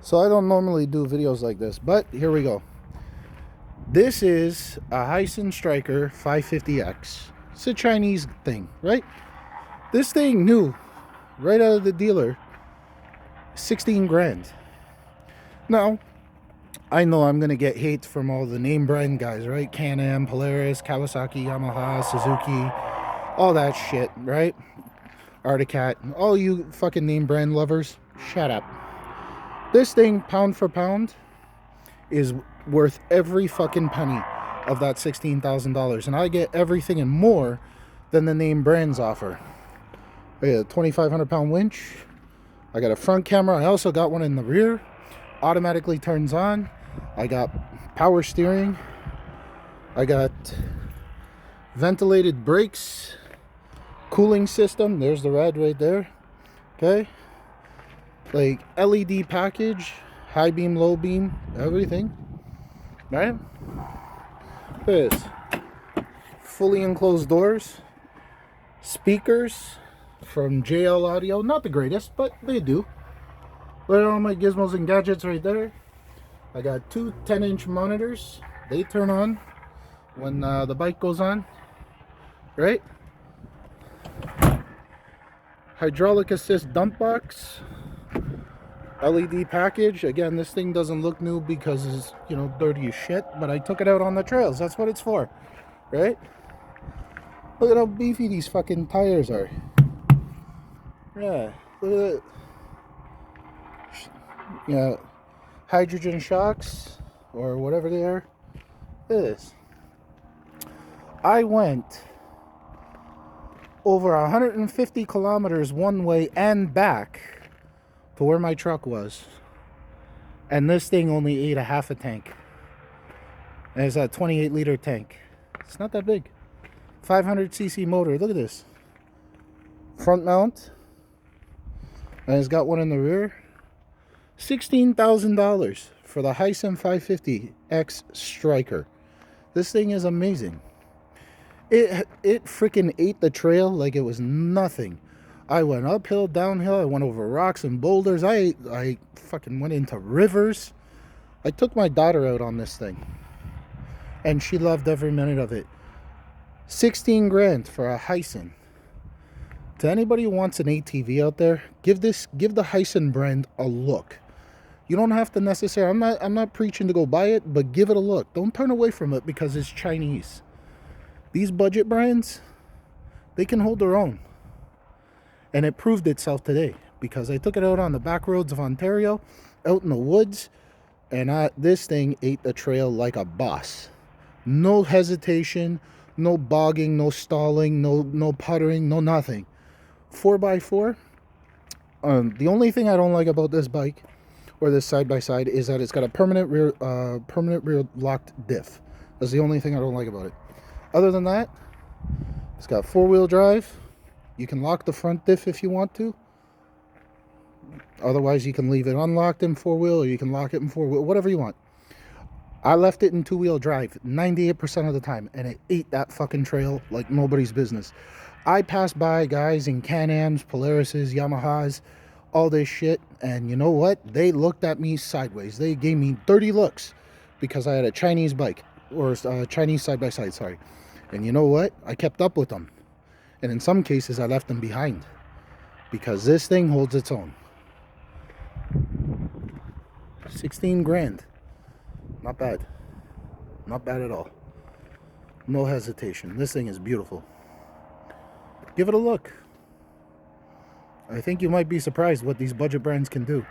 So I don't normally do videos like this, but here we go. This is a HiSun Stryker 550x. It's a Chinese thing, right? This thing new, right out of the dealer, 16 grand. Now, I know I'm going to get hate from all the name brand guys, right? Can-Am, Polaris, Kawasaki, Yamaha, Suzuki, all that shit, right? Articat, all you fucking name brand lovers, shut up. This thing, pound for pound, is worth every fucking penny of that $16,000. And I get everything and more than the name brands offer. I got a 2,500 pound winch. I got a front camera. I also got one in the rear. Automatically turns on. I got power steering. I got ventilated brakes. Cooling system. There's the rad right there. Okay. Like LED package. High beam, low beam. Everything. Right? Look at this. Fully enclosed doors. Speakers from JL Audio. Not the greatest, but they do. Look at all my gizmos and gadgets right there. I got two 10-inch monitors. They turn on when the bike goes on. Right? Hydraulic assist dump box. LED package. Again, this thing doesn't look new because it's, you know, dirty as shit, but I took it out on the trails. That's what it's for. Right? Look at how beefy these fucking tires are. Yeah. Look at that. Yeah, hydrogen shocks or whatever they are. Look at this. I went over 150 kilometers one way and back to where my truck was, and this thing only ate a half a tank. And it's a 28-liter tank. It's not that big. 500cc motor. Look at this. Front mount, and it's got one in the rear. $16,000 for the HiSun 550x Stryker. This thing is amazing. It freaking ate the trail like it was nothing. I went uphill, downhill. I went over rocks and boulders. I fucking went into rivers. I took my daughter out on this thing, and she loved every minute of it. 16 grand for a HiSun. To anybody who wants an ATV out there, give the HiSun brand a look. You don't have to necessarily, I'm not preaching to go buy it, but give it a look. Don't turn away from it because it's Chinese. These budget brands, they can hold their own. And it proved itself today because I took it out on the back roads of Ontario, out in the woods, and this thing ate the trail like a boss. No hesitation, no bogging, no stalling, no puttering, no nothing. 4x4. The only thing I don't like about this bike or this side-by-side is that it's got a permanent rear locked diff. That's the only thing I don't like about it. Other than that, it's got 4-wheel drive. You can lock the front diff if you want to. Otherwise, you can leave it unlocked in 4-wheel, or you can lock it in 4-wheel, whatever you want. I left it in 2-wheel drive 98% of the time, and it ate that fucking trail like nobody's business. I passed by guys in Can-Ams, Polarises, Yamahas, all this shit, and you know what? They looked at me sideways. They gave me dirty looks because I had a Chinese bike, or a Chinese side-by-side, sorry. And you know what? I kept up with them. And in some cases, I left them behind because this thing holds its own. 16 grand. Not bad. Not bad at all. No hesitation. This thing is beautiful. Give it a look. I think you might be surprised what these budget brands can do.